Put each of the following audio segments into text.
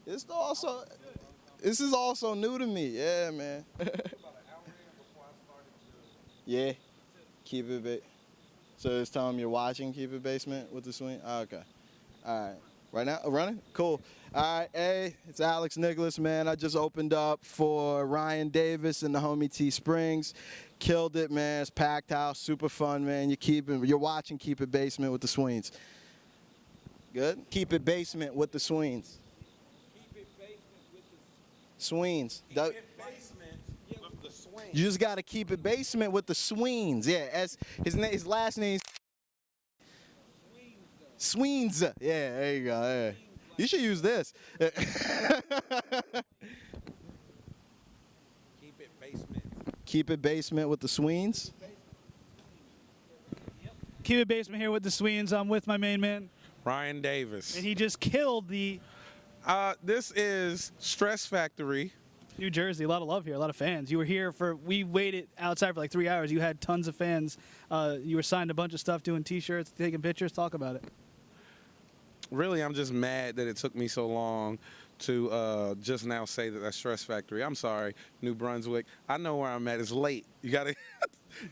It's also, this is also new to me. Yeah, man. Yeah, keep it So it's telling you're watching Keep It Basement with the swing? Oh, okay. All right. Right now? Running? Cool. All right. Hey, it's Alex Nicholas, man. I just opened up for Ryan Davis and the homie T Springs. Killed it, man. It's packed house. Super fun, man. You're watching Keep It Basement with the Sweens. Good? Keep It Basement with the Sweens. Sweens. You just got to keep it basement with the Sweens. Yeah, as his last name Sweens. Yeah, there you go. Yeah. You should use this. Keep it basement. Keep it basement with the Sweens. Keep It Basement here with the Sweens. I'm with my main man. Ryan Davis. And he just killed the This is Stress Factory. New Jersey. A lot of love here, a lot of fans. You were here we waited outside for like 3 hours. You had tons of fans. You were signed a bunch of stuff, doing T-shirts, taking pictures. Talk about it. Really, I'm just mad that it took me so long to just now say that that's Stress Factory. I'm sorry, New Brunswick. I know where I'm at. It's late. You gotta,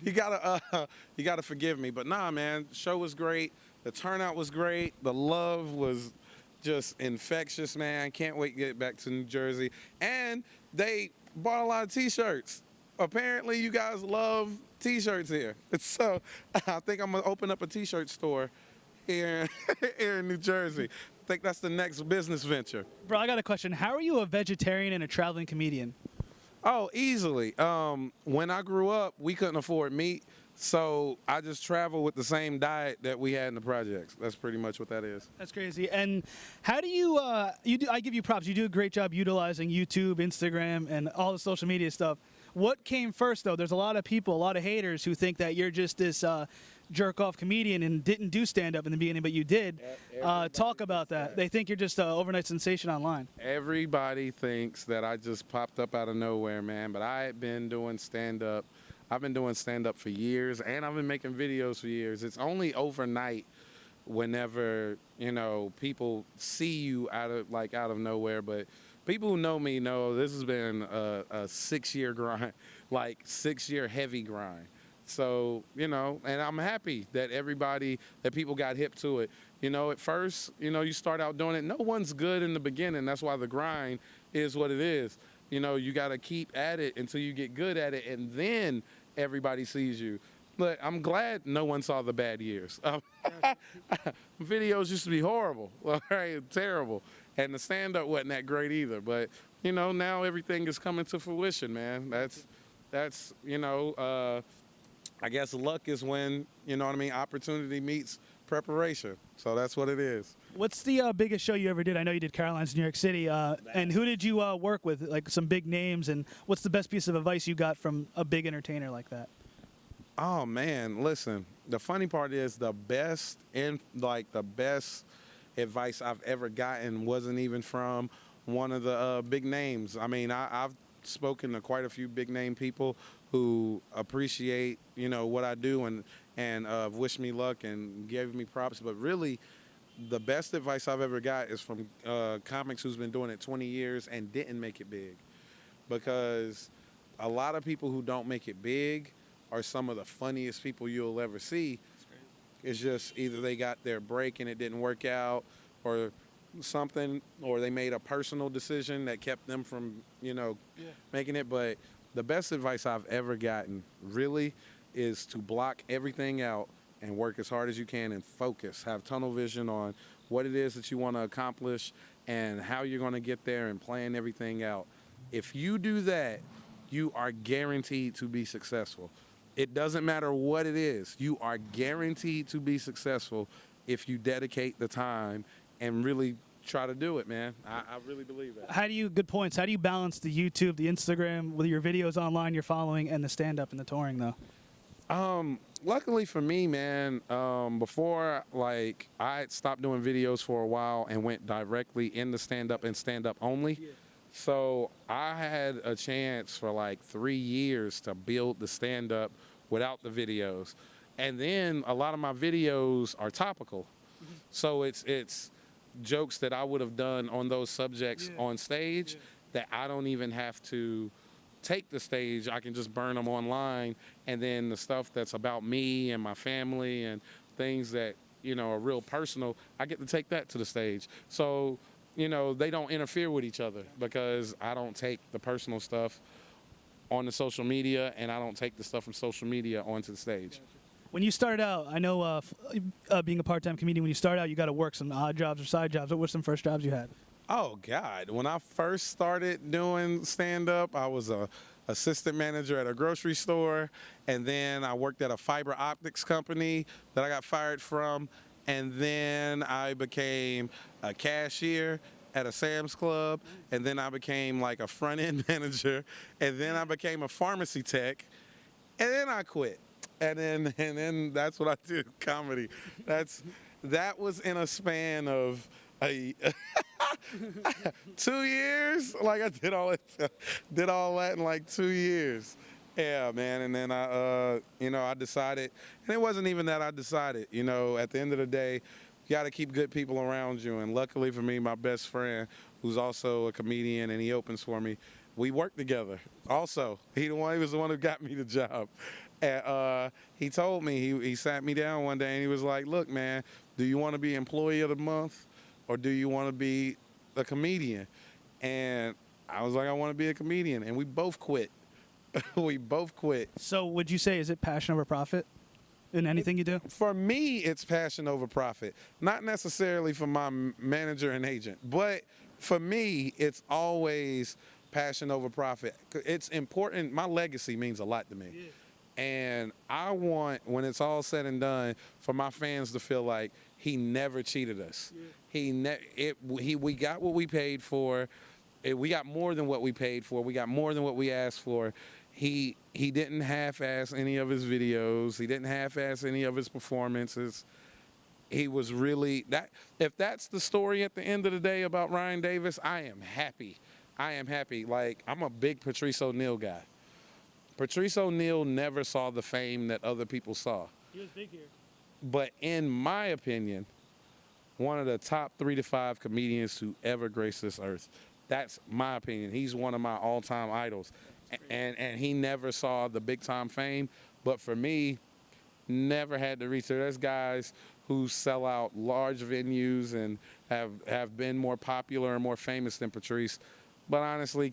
you gotta forgive me. But nah, man, the show was great. The turnout was great. The love was just infectious, man. Can't wait to get back to New Jersey. And they bought a lot of T-shirts. Apparently, you guys love T-shirts here. So I think I'm gonna open up a T-shirt store here in New Jersey. I think that's the next business venture. Bro, I got a question. How are you a vegetarian and a traveling comedian? Oh, easily. When I grew up, we couldn't afford meat, so I just traveled with the same diet that we had in the projects. That's pretty much what that is. That's crazy. And how do you, I give you props. You do a great job utilizing YouTube, Instagram, and all the social media stuff. What came first, though? There's a lot of people, a lot of haters who think that you're just this jerk-off comedian and didn't do stand-up in the beginning, but you did. Talk about that. They think you're just an overnight sensation online. Everybody thinks that I just popped up out of nowhere, man, but I had been doing stand-up. I've been doing stand-up for years, and I've been making videos for years. It's only overnight whenever, you know, people see you out of nowhere, but people who know me know this has been a 6-year grind, like 6-year heavy grind. So, you know, and I'm happy that people got hip to it. You know, at first, you know, you start out doing it. No one's good in the beginning. That's why the grind is what it is. You know, you got to keep at it until you get good at it, and then everybody sees you. But I'm glad no one saw the bad years. Videos used to be horrible, all right, terrible. And the stand-up wasn't that great either. But, you know, now everything is coming to fruition, man. That's you know, I guess luck is when, you know what I mean, opportunity meets preparation. So that's what it is. What's the biggest show you ever did? I know you did Caroline's in New York City. And who did you work with, like some big names? And what's the best piece of advice you got from a big entertainer like that? Oh, man, listen, the funny part is the best advice I've ever gotten wasn't even from one of the big names. I mean, I've spoken to quite a few big name people who appreciate, you know, what I do and wish me luck and gave me props. But really, the best advice I've ever got is from comics who's been doing it 20 years and didn't make it big. Because a lot of people who don't make it big are some of the funniest people you'll ever see. It's just either they got their break and it didn't work out, or something, or they made a personal decision that kept them from, you know, making it. But the best advice I've ever gotten really is to block everything out and work as hard as you can and focus. Have tunnel vision on what it is that you want to accomplish and how you're going to get there, and plan everything out. If you do that, you are guaranteed to be successful. It doesn't matter what it is. You are guaranteed to be successful if you dedicate the time and really try to do it, man. I really believe that. Good points. How do you balance the YouTube, the Instagram, with your videos online you're following, and the stand-up and the touring, though? Luckily for me, man, before, like, I stopped doing videos for a while and went directly into stand-up and stand-up only. Yeah. So I had a chance for like 3 years to build the stand-up without the videos. And then a lot of my videos are topical. So it's jokes that I would have done on those subjects on stage that I don't even have to take the stage. I can just burn them online, and then the stuff that's about me and my family and things that, you know, are real personal, I get to take that to the stage. So, you know, they don't interfere with each other because I don't take the personal stuff on the social media, and I don't take the stuff from social media onto the stage. When you started out, I know being a part-time comedian, when you start out, you got to work some odd jobs or side jobs. What were some first jobs you had? Oh, God. When I first started doing stand-up, I was a assistant manager at a grocery store, and then I worked at a fiber optics company that I got fired from, and then I became a cashier at a Sam's Club, and then I became like a front-end manager, and then I became a pharmacy tech, and then I quit. And then that's what I did, comedy. That was in a span of 2 years. Like I did all that in like 2 years. Yeah, man. And then I decided, and it wasn't even that I decided. You know, at the end of the day, you got to keep good people around you. And luckily for me, my best friend, who's also a comedian, and he opens for me, we work together. Also, he was the one who got me the job. And he told me, he sat me down one day and he was like, look, man, do you want to be employee of the month or do you want to be a comedian? And I was like, I want to be a comedian. And we both quit. We both quit. So would you say, is it passion over profit in anything you do? For me, it's passion over profit. Not necessarily for my manager and agent, but for me, it's always passion over profit. It's important. My legacy means a lot to me. Yeah. And I want, when it's all said and done, for my fans to feel like he never cheated us. Yeah. We got what we paid for. We got more than what we paid for. We got more than what we asked for. He didn't half-ass any of his videos. He didn't half-ass any of his performances. He was really that. If that's the story at the end of the day about Ryan Davis, I am happy. I am happy. Like, I'm a big Patrice O'Neal guy. Patrice O'Neal never saw the fame that other people saw. He was big here. But in my opinion, one of the top 3 to 5 comedians to ever grace this earth. That's my opinion. He's one of my all-time idols. And he never saw the big-time fame. But for me, never had to reach there. There's guys who sell out large venues and have been more popular and more famous than Patrice, but honestly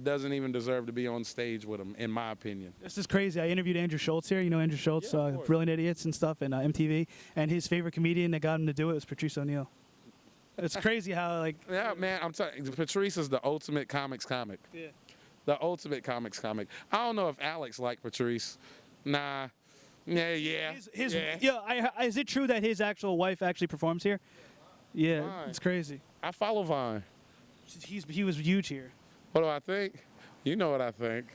doesn't even deserve to be on stage with him, in my opinion. This is crazy. I interviewed Andrew Schultz here. You know Andrew Schultz, Brilliant Idiots and stuff, and MTV. And his favorite comedian that got him to do it was Patrice O'Neal. It's crazy how, like... Yeah, man, I'm telling you, Patrice is the ultimate comics comic. Yeah. The ultimate comics comic. I don't know if Alex liked Patrice. Nah. Yeah. Yeah, is it true that his actual wife actually performs here? Yeah, Vine. It's crazy. I follow Vine. He was huge here. What do I think? You know what I think.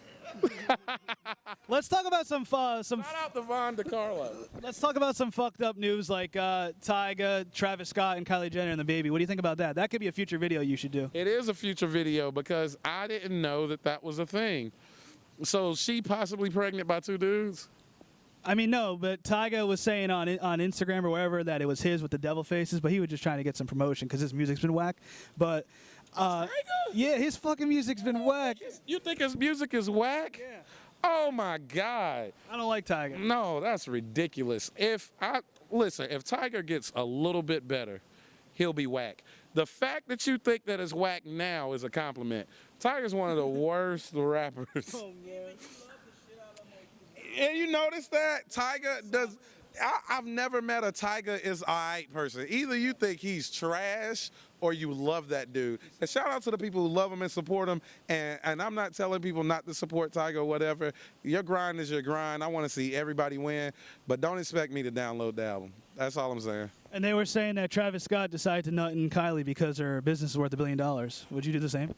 Let's talk about some Shout out to Von DeCarlo. Let's talk about some fucked up news like Tyga, Travis Scott, and Kylie Jenner and the baby. What do you think about that? That could be a future video you should do. It is a future video because I didn't know that was a thing. So she possibly pregnant by 2 dudes? I mean, no, but Tyga was saying on Instagram or wherever that it was his with the devil faces, but he was just trying to get some promotion because his music's been whack. But yeah, his fucking music's been whack. You think his music is whack? Yeah. Oh my God. I don't like Tyga. No, that's ridiculous. If Tyga gets a little bit better, he'll be whack. The fact that you think that it's whack now is a compliment. Tyga's one of the worst rappers. Oh, man. And you notice that Tyga does. I've never met a Tyga is alright person. Either you think he's trash or you love that dude. And shout out to the people who love him and support him. And I'm not telling people not to support Tyga or whatever. Your grind is your grind. I want to see everybody win, but don't expect me to download the album. That's all I'm saying. And they were saying that Travis Scott decided to nut in Kylie because her business is worth $1 billion. Would you do the same?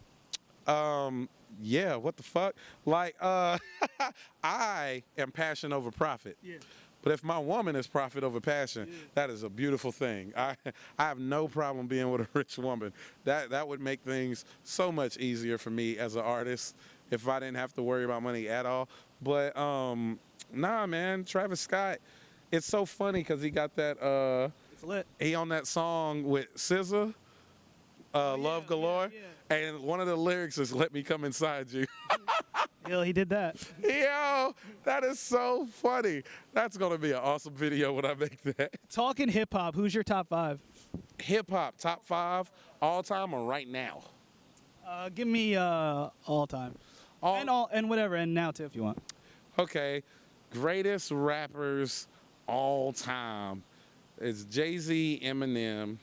Yeah, what the fuck? Like, I am passion over profit. Yeah. But if my woman is profit over passion, that is a beautiful thing. I have no problem being with a rich woman. That would make things so much easier for me as an artist if I didn't have to worry about money at all. But nah, man, Travis Scott, it's so funny because he got that It's lit. He on that song with SZA, Love Galore, and one of the lyrics is "Let me come inside you." Yeah, he did that. Yo, that is so funny. That's gonna be an awesome video when I make that. Talking hip hop, who's your top 5? Hip hop top 5 all time or right now? Give me all time. And whatever, and now too if you want. Okay, greatest rappers all time. It's JayZ, Eminem.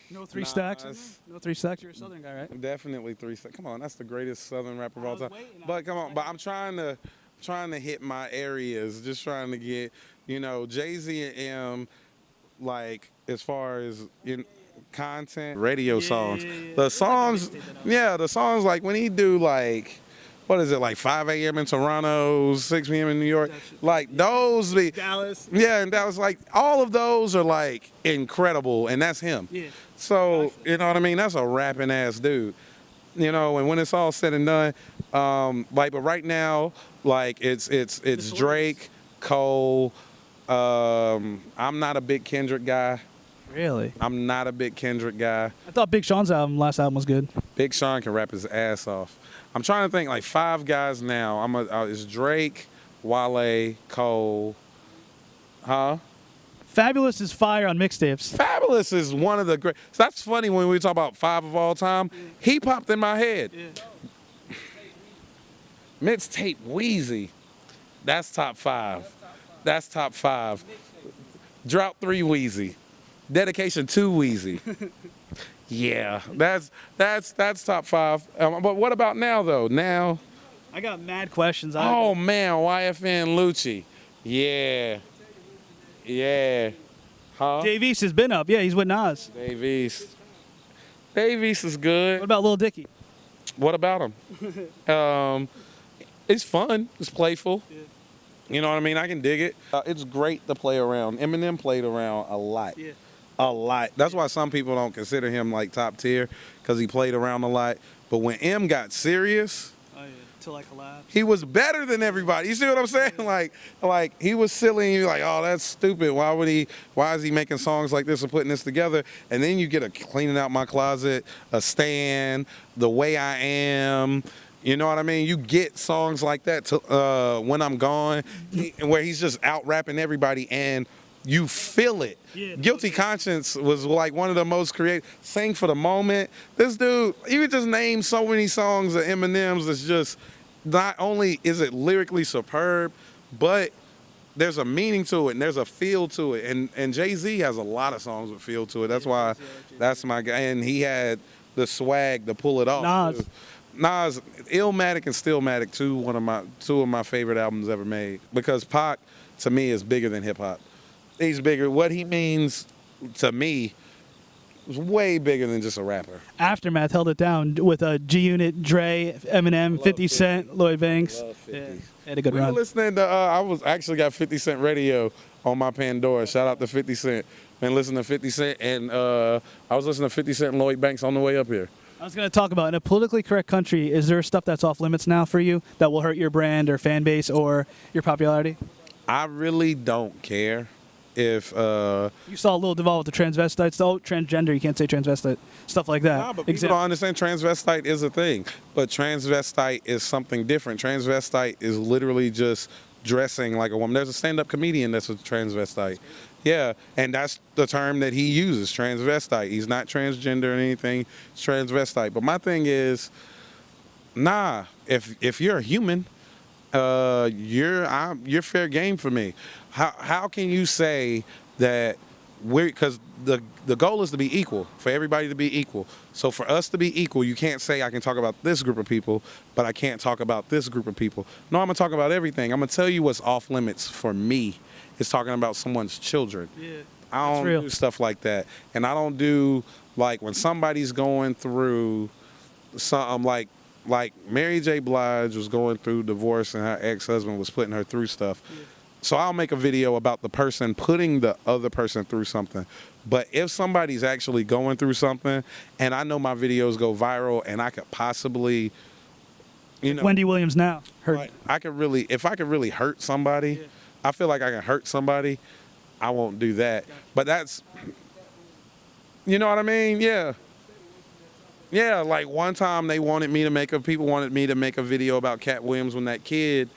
No 3 stacks. No 3 stacks. You're a Southern guy, right? Definitely 3 stacks. Come on, that's the greatest Southern rapper of all time. waiting. But come on, but I'm trying to hit my areas. Just trying to get, JayZ and M, like as far as content, radio songs. The songs, the songs like when he do like. What is it, like 5 a.m. in Toronto, 6 p.m. in New York? Like those be Dallas. Yeah, and Dallas, like all of those are like incredible, and that's him. Yeah. So, you know what I mean? That's a rapping ass dude. And when it's all said and done, but right now, like it's Drake, Cole. I'm not a big Kendrick guy. Really? I'm not a big Kendrick guy. I thought Big Sean's last album was good. Big Sean can rap his ass off. I'm trying to think like 5 guys now. It's Drake, Wale, Cole. Huh? Fabulous is fire on mixtapes. Fabulous is one of the great. So that's funny when we talk about 5 of all time. He popped in my head. Mixtape Wheezy. That's top 5. That's top 5. Drought 3 Wheezy. Dedication 2 Wheezy. Yeah, that's top 5. But what about now though? Now, I got mad questions. Oh man, YFN Lucci. Yeah. Huh? JayZ has been up. Yeah, he's with Nas. Davies is good. What about Lil Dicky? What about him? It's fun. It's playful. Yeah. You know what I mean? I can dig it. It's great to play around. Eminem played around a lot. Yeah. A lot. That's why some people don't consider him like top tier, because he played around a lot. But when M got serious, Till I collapsed. he was better than everybody. You see what I'm saying? Like he was silly, and you're like, oh, that's stupid. Why is he making songs like this and putting this together? And then you get a Cleaning Out My Closet, a Stand, The Way I Am. You know what I mean? You get songs like that to When I'm Gone, where he's just out rapping everybody and you feel it. Yeah, Guilty Conscience was like one of the most creative. Sing for the Moment. This dude, he would just name so many songs of Eminem's that's just, not only is it lyrically superb, but there's a meaning to it and there's a feel to it. And JayZ has a lot of songs with feel to it. That's why that's my guy. And he had the swag to pull it off. Nas, Illmatic and Stillmatic, two of my favorite albums ever made. Because Pac, to me, is bigger than hip hop. He's bigger. What he means to me is way bigger than just a rapper. Aftermath held it down with G-Unit, Dre, Eminem, 50 Cent, Lloyd Banks. Yeah, had a good We run. were listening to, I was actually got 50 Cent radio on my Pandora. Shout out to 50 Cent. Been listening to 50 Cent, and I was listening to 50 Cent and Lloyd Banks on the way up here. I was going to talk about, in a politically correct country, is there stuff that's off limits now for you that will hurt your brand or fan base or your popularity? I really don't care if... you saw Lil Duval with the transvestites, though. Transgender, you can't say transvestite. Stuff like that. Nah, but people don't understand transvestite is a thing. But transvestite is something different. Transvestite is literally just dressing like a woman. There's a stand-up comedian that's a transvestite. Yeah, and that's the term that he uses, transvestite. He's not transgender or anything. It's transvestite. But my thing is, nah, if you're a human, you're fair game for me. How can you say that because the goal is to be equal, for everybody to be equal. So for us to be equal, you can't say I can talk about this group of people, but I can't talk about this group of people. No, I'm going to talk about everything. I'm going to tell you what's off limits for me. It's talking about someone's children. Yeah, I don't do stuff like that. And I don't do, like, when somebody's going through something like Mary J. Blige was going through divorce and her ex-husband was putting her through stuff. Yeah. So I'll make a video about the person putting the other person through something. But if somebody's actually going through something, and I know my videos go viral, and I could possibly, Wendy Williams now. If I could really hurt somebody, I feel like I can hurt somebody. I won't do that. But that's, you know what I mean? Yeah. Yeah, like one time people wanted me to make a video about Cat Williams when that kid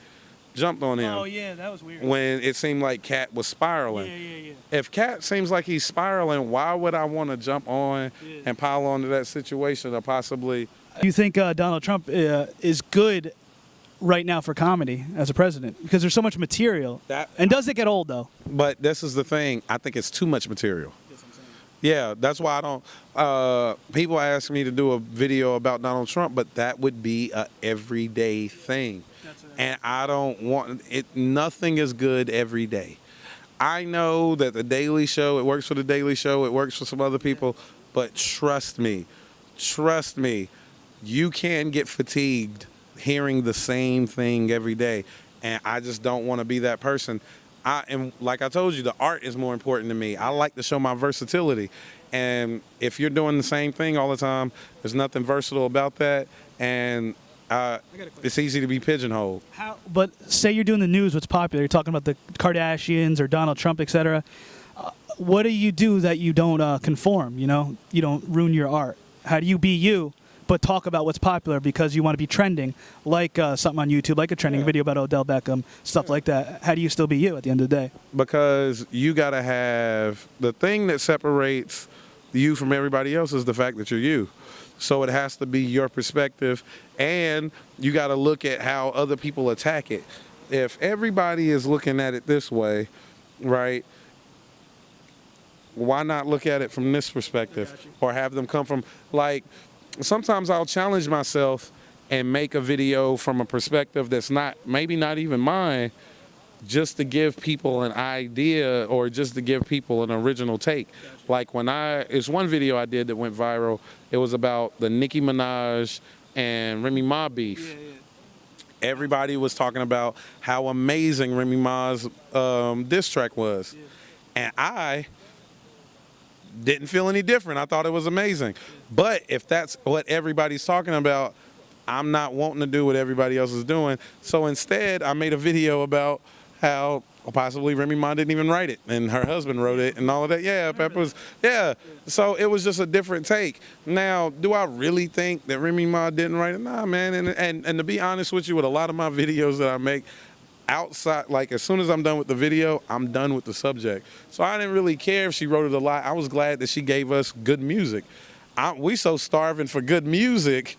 jumped on him. Oh yeah, that was weird. When it seemed like Cat was spiraling. Yeah. If Cat seems like he's spiraling, why would I want to jump on and pile onto that situation or possibly? Do you think Donald Trump is good right now for comedy as a president? Because there's so much material. And does it get old though? But this is the thing. I think it's too much material. Yeah, that's why I don't. People ask me to do a video about Donald Trump, but that would be a everyday thing, and I don't want it. Nothing is good every day. I know that the Daily Show, it works for the Daily Show, it works for some other people, but trust me, you can get fatigued hearing the same thing every day, and I just don't want to be that person. And like I told you, the art is more important to me. I like to show my versatility. And if you're doing the same thing all the time, there's nothing versatile about that. And it's easy to be pigeonholed. But say you're doing the news, what's popular? You're talking about the Kardashians or Donald Trump, etc. What do you do that you don't conform, you know? You don't ruin your art. How do you be you, but talk about what's popular because you want to be trending, like something on YouTube, like a trending video about Odell Beckham, stuff like that. How do you still be you at the end of the day? Because you got to have the thing that separates you from everybody else is the fact that you're you. So it has to be your perspective, and you got to look at how other people attack it. If everybody is looking at it this way, right, why not look at it from this perspective or have them come from, like, sometimes I'll challenge myself and make a video from a perspective that's maybe not even mine, just to give people an idea or just to give people an original take. Like it's one video I did that went viral. It was about the Nicki Minaj and Remy Ma beef. Everybody was talking about how amazing Remy Ma's diss track was. And I didn't feel any different. I thought it was amazing. But if that's what everybody's talking about, I'm not wanting to do what everybody else is doing. So instead, I made a video about how possibly Remy Ma didn't even write it, and her husband wrote it, and all of that. Yeah, Pepper's. Yeah. So it was just a different take. Now, do I really think that Remy Ma didn't write it? Nah, man. And to be honest with you, with a lot of my videos that I make, outside, like as soon as I'm done with the video, I'm done with the subject. So I didn't really care if she wrote it a lot. I was glad that she gave us good music. We so starving for good music.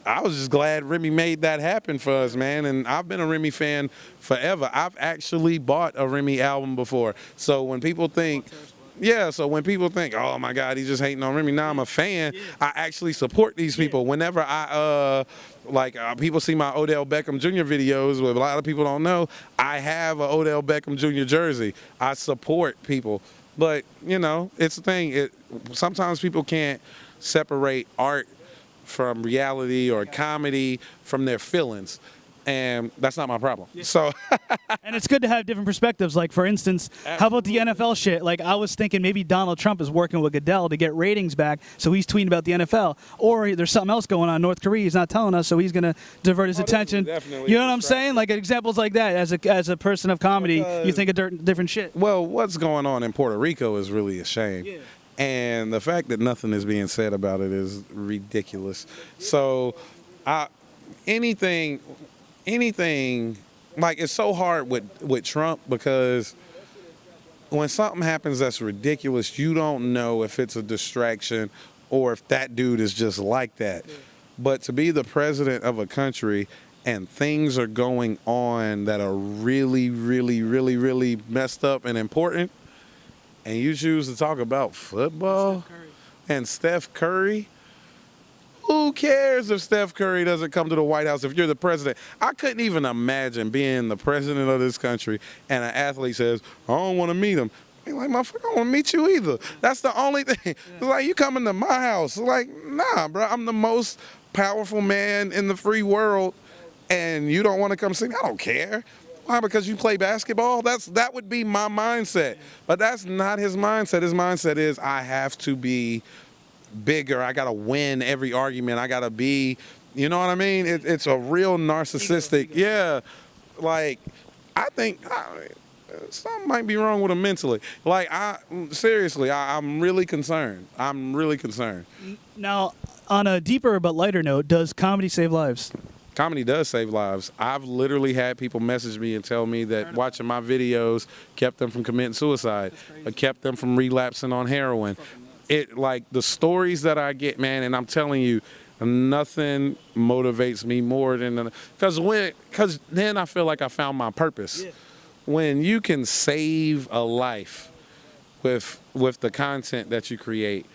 I was just glad Remy made that happen for us, man. And I've been a Remy fan forever. I've actually bought a Remy album before. So when people think, oh my God, he's just hating on Remy. Now I'm a fan. I actually support these people. Whenever people see my Odell Beckham Jr. videos, what a lot of people don't know, I have an Odell Beckham Jr. jersey. I support people. But, you know, it's the thing. Sometimes people can't separate art from reality or comedy from their feelings. And that's not my problem. So, and it's good to have different perspectives. Like, for instance, how about the NFL shit? Like, I was thinking maybe Donald Trump is working with Goodell to get ratings back, so he's tweeting about the NFL. Or there's something else going on in North Korea he's not telling us, so he's going to divert his attention. You know what I'm saying? Like, examples like that. As a person of comedy, you think of different shit. Well, what's going on in Puerto Rico is really a shame. And the fact that nothing is being said about it is ridiculous. So, anything, like, it's so hard with Trump because when something happens that's ridiculous, you don't know if it's a distraction or if that dude is just like that. But to be the president of a country and things are going on that are really, really, really, really messed up and important, and you choose to talk about football and Steph Curry, who cares if Steph Curry doesn't come to the White House if you're the president? I couldn't even imagine being the president of this country and an athlete says, I don't want to meet him. I'm like, motherfucker, I don't want to meet you either. That's the only thing. It's like, you coming to my house. Like, nah, bro, I'm the most powerful man in the free world, and you don't want to come see me? I don't care. Why? Because you play basketball? That would be my mindset. But that's not his mindset. His mindset is, I have to be bigger. I got to win every argument. I got to be, you know what I mean? It's a real narcissistic, yeah. Like, I think, something might be wrong with him mentally. Like, seriously, I'm really concerned. I'm really concerned. Now, on a deeper but lighter note, does comedy save lives? Comedy does save lives. I've literally had people message me and tell me that watching my videos kept them from committing suicide, or kept them from relapsing on heroin. It, like, the stories that I get, man, and I'm telling you, nothing motivates me more than, because then I feel like I found my purpose. Yeah. When you can save a life with the content that you create,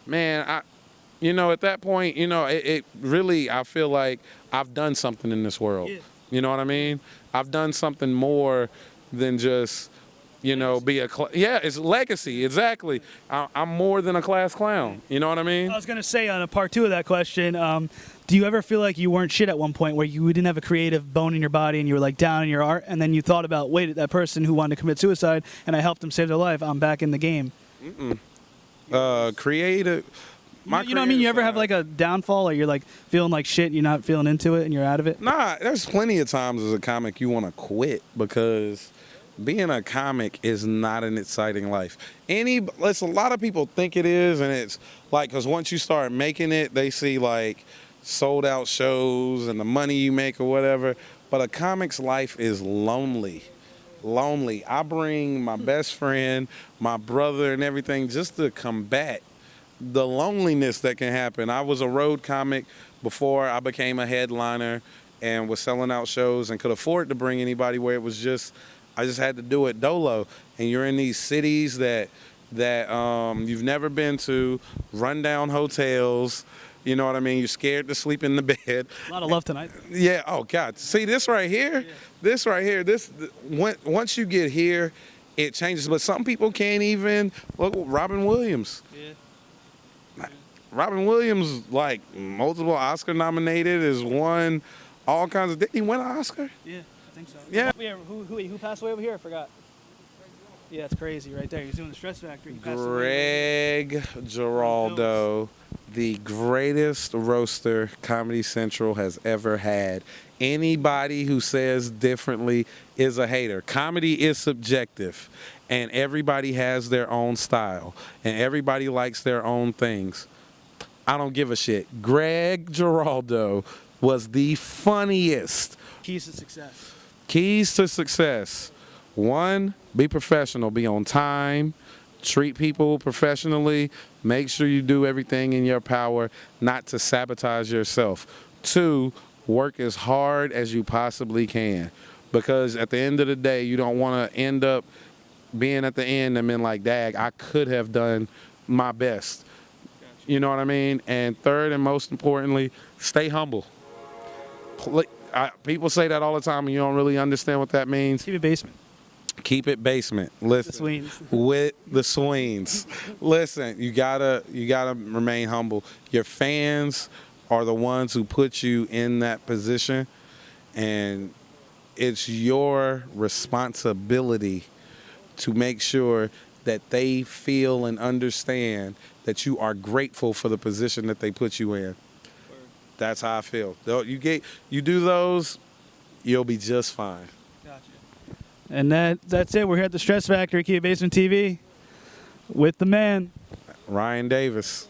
man, at that point, it really, I feel like I've done something in this world. Yeah. You know what I mean? I've done something more than just, it's legacy, exactly. I'm more than a class clown. You know what I mean? I was going to say on a part 2 of that question, do you ever feel like you weren't shit at one point where you didn't have a creative bone in your body and you were like down in your art, and then you thought about, wait, that person who wanted to commit suicide and I helped them save their life, I'm back in the game? Creative. You know what I mean? You ever have like a downfall, or you're like feeling like shit, you're not feeling into it, and you're out of it? Nah, there's plenty of times as a comic you want to quit, because being a comic is not an exciting life. Listen, a lot of people think it is, and it's like, because once you start making it, they see like sold out shows and the money you make or whatever. But a comic's life is lonely. I bring my best friend, my brother, and everything just to combat the loneliness that can happen. I was a road comic before I became a headliner and was selling out shows and could afford to bring anybody, where it was just, I just had to do it dolo. And you're in these cities that you've never been to, rundown hotels, you know what I mean? You're scared to sleep in the bed. A lot of love tonight. Yeah, oh God. See this right here? Yeah. This right here, once you get here, it changes. But some people can't even, look, Robin Williams. Yeah. Robin Williams, like, multiple Oscar nominated, has won all kinds of, did he win an Oscar? Yeah, I think so. Yeah. Who passed away over here? I forgot. Yeah, it's crazy right there. He was doing the Stress Factory. Greg Giraldo, the greatest roaster Comedy Central has ever had. Anybody who says differently is a hater. Comedy is subjective, and everybody has their own style, and everybody likes their own things. I don't give a shit. Greg Giraldo was the funniest. Keys to success. Keys to success. 1, be professional, be on time, treat people professionally, make sure you do everything in your power not to sabotage yourself. 2, work as hard as you possibly can, because at the end of the day, you don't want to end up being at the end and being like, dag, I could have done my best. You know what I mean? And 3rd and most importantly, stay humble. People say that all the time and you don't really understand what that means. Keep it basement. Keep it basement. Listen, with the Sweens. Listen, you gotta remain humble. Your fans are the ones who put you in that position, and it's your responsibility to make sure that they feel and understand that you are grateful for the position that they put you in. That's how I feel. You do those, you'll be just fine. And that's it. We're here at the Stress Factory, Keep It Basement TV, with the man, Ryan Davis.